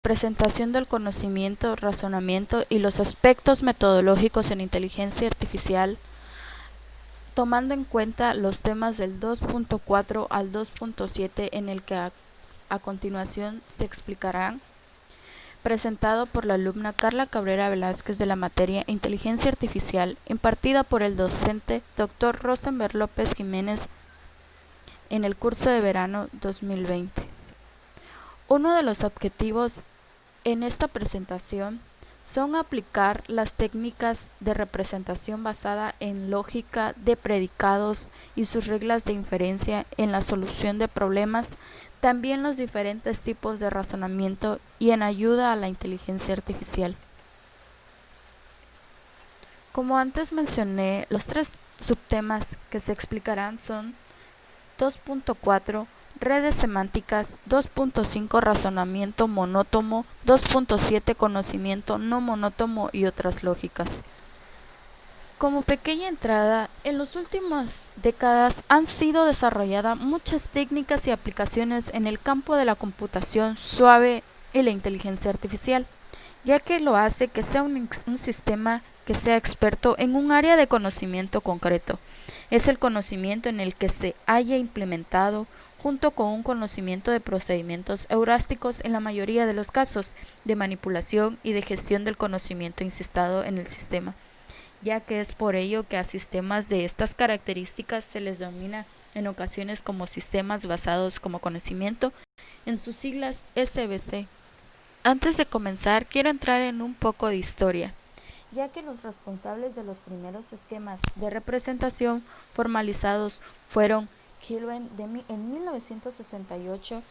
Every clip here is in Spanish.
Presentación del conocimiento, razonamiento y los aspectos metodológicos en inteligencia artificial, tomando en cuenta los temas del 2.4 al 2.7 en el que a continuación se explicarán, presentado por la alumna Carla Cabrera Velázquez de la materia Inteligencia Artificial, impartida por el docente Dr. Rosenberg López Jiménez en el curso de verano 2020. Uno de los objetivos en esta presentación son aplicar las técnicas de representación basada en lógica de predicados y sus reglas de inferencia en la solución de problemas, también los diferentes tipos de razonamiento y en ayuda a la inteligencia artificial. Como antes mencioné, los tres subtemas que se explicarán son 2.4 redes semánticas, 2.5 razonamiento monótono, 2.7 conocimiento no monótono y otras lógicas. Como pequeña entrada, en las últimas décadas han sido desarrolladas muchas técnicas y aplicaciones en el campo de la computación suave y la inteligencia artificial, ya que lo hace que sea un sistema que sea experto en un área de conocimiento concreto. Es el conocimiento en el que se haya implementado junto con un conocimiento de procedimientos heurásticos en la mayoría de los casos de manipulación y de gestión del conocimiento instado en el sistema, ya que es por ello que a sistemas de estas características se les denomina en ocasiones como sistemas basados como conocimiento, en sus siglas SBC. Antes de comenzar, quiero entrar en un poco de historia, ya que los responsables de los primeros esquemas de representación formalizados fueron Kilben en 1968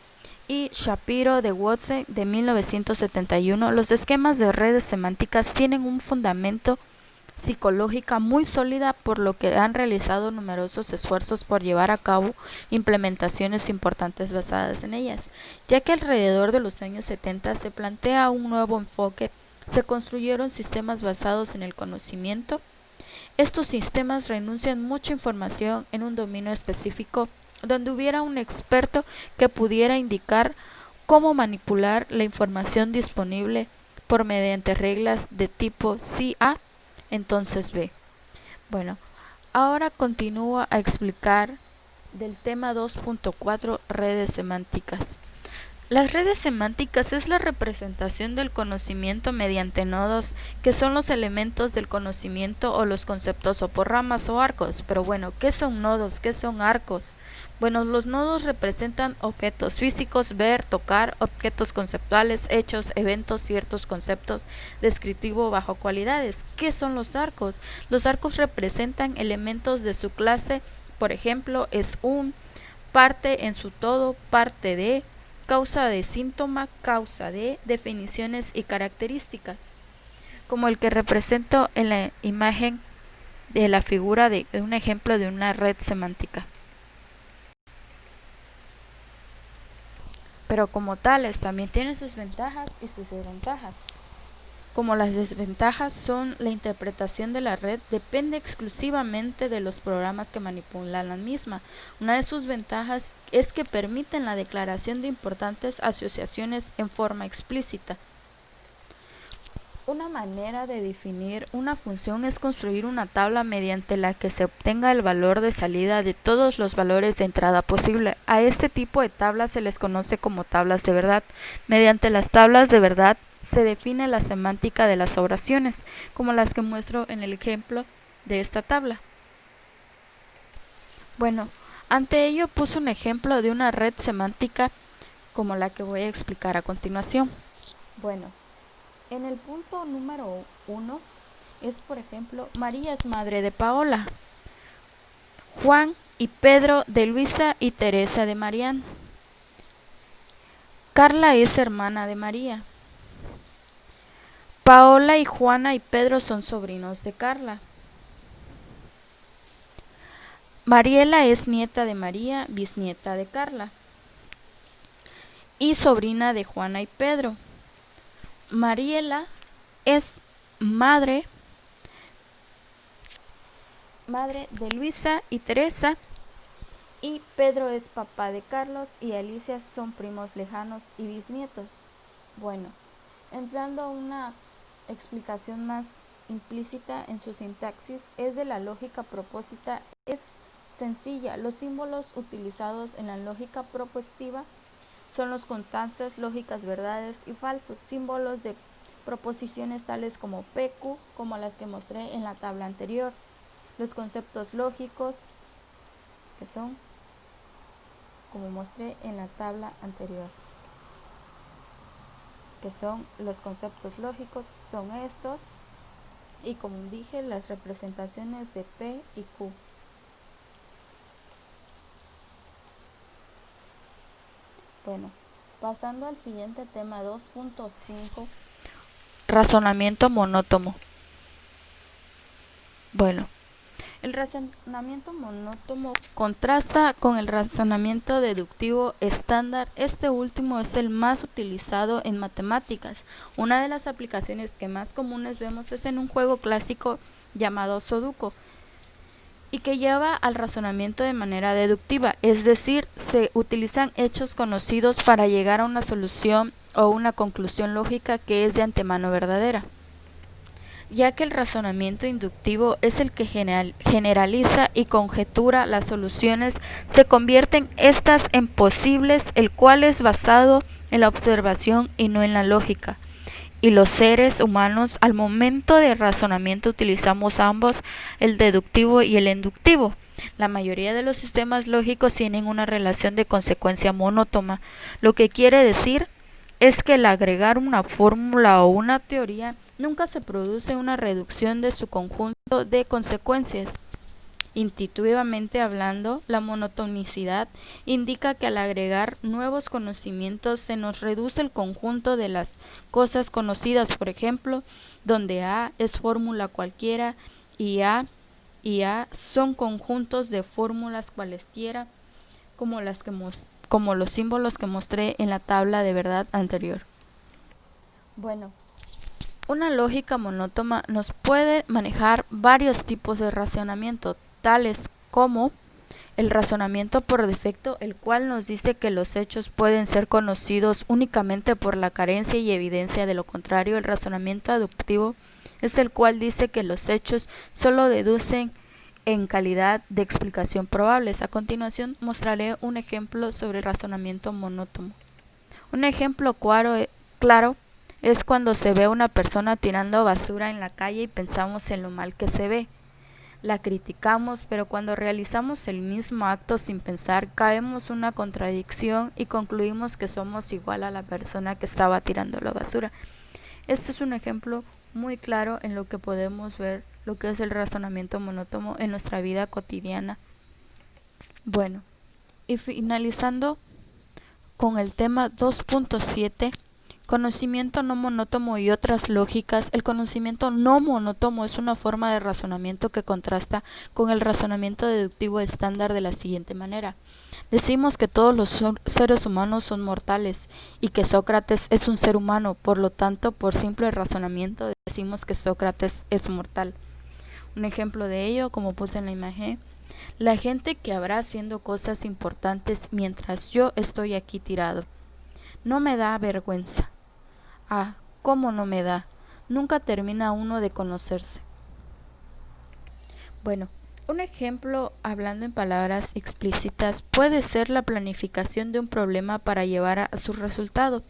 y Shapiro de Watson de 1971. Los esquemas de redes semánticas tienen un fundamento psicológica muy sólida, por lo que han realizado numerosos esfuerzos por llevar a cabo implementaciones importantes basadas en ellas, ya que alrededor de los años 70 se plantea un nuevo enfoque. Se construyeron sistemas basados en el conocimiento. Estos sistemas renuncian mucha información en un dominio específico donde hubiera un experto que pudiera indicar cómo manipular la información disponible por mediante reglas de tipo si A, entonces B. Bueno, ahora continúo a explicar del tema 2.4 redes semánticas. Las redes semánticas es la representación del conocimiento mediante nodos, que son los elementos del conocimiento o los conceptos o por ramas o arcos. Pero bueno, ¿qué son nodos? ¿Qué son arcos? Bueno, los nodos representan objetos físicos, ver, tocar, objetos conceptuales, hechos, eventos, ciertos conceptos, descriptivo bajo cualidades. ¿Qué son los arcos? Los arcos representan elementos de su clase, por ejemplo, es un, parte en su todo, parte de, causa de síntoma, causa de, definiciones y características, como el que represento en la imagen de la figura de un ejemplo de una red semántica. Pero como tales también tienen sus ventajas y sus desventajas. Como las desventajas son la interpretación de la red depende exclusivamente de los programas que manipulan la misma. Una de sus ventajas es que permiten la declaración de importantes asociaciones en forma explícita. Una manera de definir una función es construir una tabla mediante la que se obtenga el valor de salida de todos los valores de entrada posible. A este tipo de tablas se les conoce como tablas de verdad. Mediante las tablas de verdad se define la semántica de las oraciones, como las que muestro en el ejemplo de esta tabla. Bueno, ante ello puse un ejemplo de una red semántica como la que voy a explicar a continuación. Bueno, en el punto número 1 es, por ejemplo, María es madre de Paola, Juan y Pedro de Luisa y Teresa de Marián, Carla es hermana de María, Paola y Juana y Pedro son sobrinos de Carla, Mariela es nieta de María, bisnieta de Carla y sobrina de Juana y Pedro. Mariela es madre de Luisa y Teresa, y Pedro es papá de Carlos y Alicia son primos lejanos y bisnietos. Bueno, entrando a una explicación más implícita en su sintaxis, es de la lógica propósita, es sencilla. Los símbolos utilizados en la lógica propositiva son los constantes lógicas verdades y falsos, símbolos de proposiciones tales como PQ, como las que mostré en la tabla anterior. Los conceptos lógicos, que son como mostré en la tabla anterior, que son los conceptos lógicos, son estos, y como dije, las representaciones de P y Q. Bueno, pasando al siguiente tema 2.5, razonamiento monótono. Bueno, el razonamiento monótono contrasta con el razonamiento deductivo estándar. Este último es el más utilizado en matemáticas. Una de las aplicaciones que más comunes vemos es en un juego clásico llamado Sudoku, y que lleva al razonamiento de manera deductiva, es decir, se utilizan hechos conocidos para llegar a una solución o una conclusión lógica que es de antemano verdadera, ya que el razonamiento inductivo es el que generaliza y conjetura las soluciones, se convierten estas en posibles, el cual es basado en la observación y no en la lógica. Y los seres humanos al momento de razonamiento utilizamos ambos, el deductivo y el inductivo. La mayoría de los sistemas lógicos tienen una relación de consecuencia monótona, lo que quiere decir es que al agregar una fórmula o una teoría nunca se produce una reducción de su conjunto de consecuencias. Intuitivamente hablando, la monotonicidad indica que al agregar nuevos conocimientos se nos reduce el conjunto de las cosas conocidas, por ejemplo, donde A es fórmula cualquiera y A son conjuntos de fórmulas cualesquiera, como los símbolos que mostré en la tabla de verdad anterior. Bueno, una lógica monótona nos puede manejar varios tipos de razonamiento, tales como el razonamiento por defecto, el cual nos dice que los hechos pueden ser conocidos únicamente por la carencia y evidencia de lo contrario. El razonamiento aductivo es el cual dice que los hechos solo deducen en calidad de explicación probables. A continuación mostraré un ejemplo sobre el razonamiento monótono. Un ejemplo claro es cuando se ve a una persona tirando basura en la calle y pensamos en lo mal que se ve. La criticamos, pero cuando realizamos el mismo acto sin pensar, caemos en una contradicción y concluimos que somos igual a la persona que estaba tirando la basura. Este es un ejemplo muy claro en lo que podemos ver lo que es el razonamiento monótono en nuestra vida cotidiana. Bueno, y finalizando con el tema 2.7, conocimiento no monótono y otras lógicas. El conocimiento no monótono es una forma de razonamiento que contrasta con el razonamiento deductivo estándar de la siguiente manera. Decimos que todos los seres humanos son mortales y que Sócrates es un ser humano, por lo tanto, por simple razonamiento decimos que Sócrates es mortal. Un ejemplo de ello, como puse en la imagen, la gente que habrá haciendo cosas importantes mientras yo estoy aquí tirado. No me da vergüenza. Ah, ¿cómo no me da? Nunca termina uno de conocerse. Bueno, un ejemplo, hablando en palabras explícitas, puede ser la planificación de un problema para llevar a su resultado.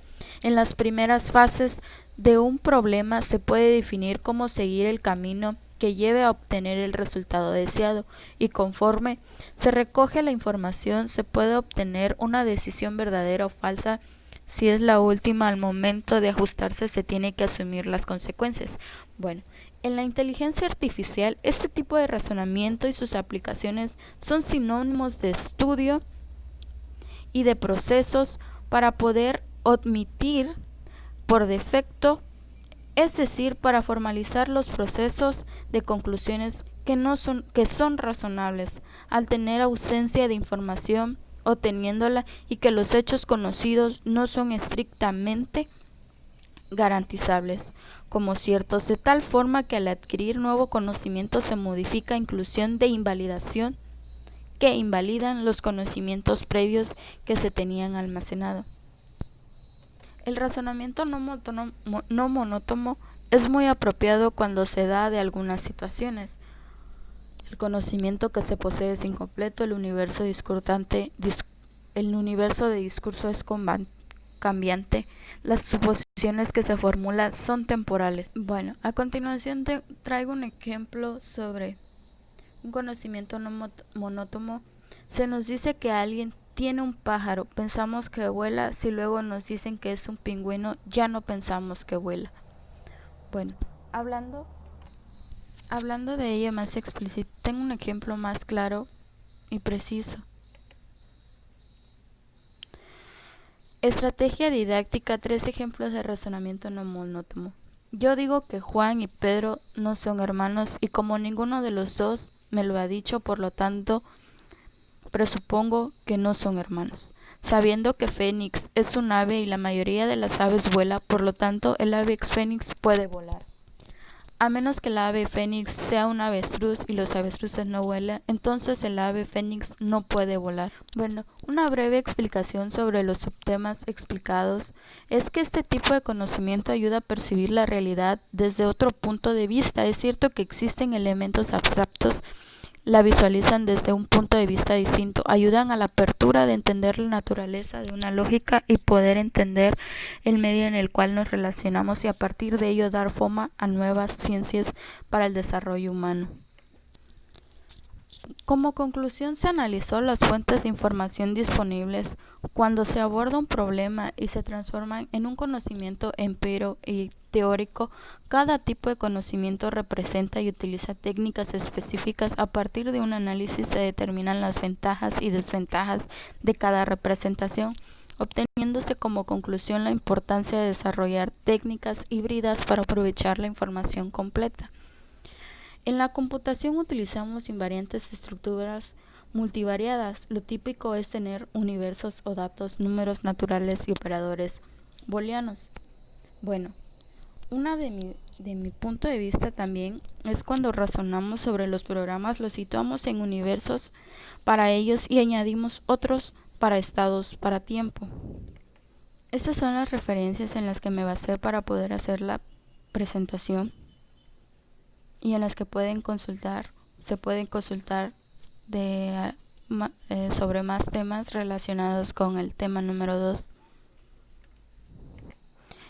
En las primeras fases de un problema se puede definir cómo seguir el camino que lleve a obtener el resultado deseado, y conforme se recoge la información se puede obtener una decisión verdadera o falsa. Si es la última, al momento de ajustarse se tiene que asumir las consecuencias. Bueno, en la inteligencia artificial, este tipo de razonamiento y sus aplicaciones son sinónimos de estudio y de procesos para poder omitir por defecto, es decir, para formalizar los procesos de conclusiones que son razonables, al tener ausencia de información o teniéndola, y que los hechos conocidos no son estrictamente garantizables como ciertos, de tal forma que al adquirir nuevo conocimiento se modifica inclusión de invalidación que invalidan los conocimientos previos que se tenían almacenado. El razonamiento no monótono es muy apropiado cuando se da de algunas situaciones. El conocimiento que se posee es incompleto, el universo de discurso es cambiante, las suposiciones que se formulan son temporales. Bueno, a continuación traigo un ejemplo sobre un conocimiento no monótono. Se nos dice que alguien tiene un pájaro, pensamos que vuela. Si luego nos dicen que es un pingüino, ya no pensamos que vuela. Bueno, hablando de ello más explícito, tengo un ejemplo más claro y preciso. Estrategia didáctica, 3 ejemplos de razonamiento no monótono. Yo digo que Juan y Pedro no son hermanos y como ninguno de los dos me lo ha dicho, por lo tanto, presupongo que no son hermanos. Sabiendo que Fénix es un ave y la mayoría de las aves vuela, por lo tanto, el ave fénix puede volar. A menos que el ave fénix sea un avestruz y los avestruces no vuelan, entonces el ave fénix no puede volar. Bueno, una breve explicación sobre los subtemas explicados es que este tipo de conocimiento ayuda a percibir la realidad desde otro punto de vista. Es cierto que existen elementos abstractos, la visualizan desde un punto de vista distinto, ayudan a la apertura de entender la naturaleza de una lógica y poder entender el medio en el cual nos relacionamos y a partir de ello dar forma a nuevas ciencias para el desarrollo humano. Como conclusión, se analizó las fuentes de información disponibles cuando se aborda un problema y se transforman en un conocimiento empírico y teórico. Cada tipo de conocimiento representa y utiliza técnicas específicas. A partir de un análisis se determinan las ventajas y desventajas de cada representación, obteniéndose como conclusión la importancia de desarrollar técnicas híbridas para aprovechar la información completa. En la computación utilizamos invariantes estructuras multivariadas. Lo típico es tener universos o datos, números naturales y operadores booleanos. Bueno, de mi punto de vista también es cuando razonamos sobre los programas, los situamos en universos para ellos y añadimos otros para estados, para tiempo. Estas son las referencias en las que me basé para poder hacer la presentación y en las que se pueden consultar sobre más temas relacionados con el tema número 2.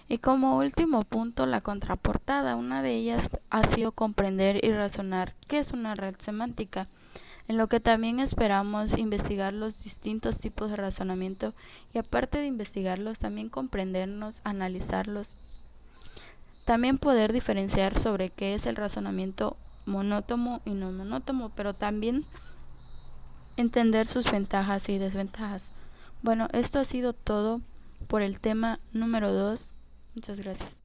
Y como último punto, la contraportada. Una de ellas ha sido comprender y razonar qué es una red semántica, en lo que también esperamos investigar los distintos tipos de razonamiento y aparte de investigarlos, también comprendernos, analizarlos. También poder diferenciar sobre qué es el razonamiento monótono y no monótono, pero también entender sus ventajas y desventajas. Bueno, esto ha sido todo por el tema número 2. Muchas gracias.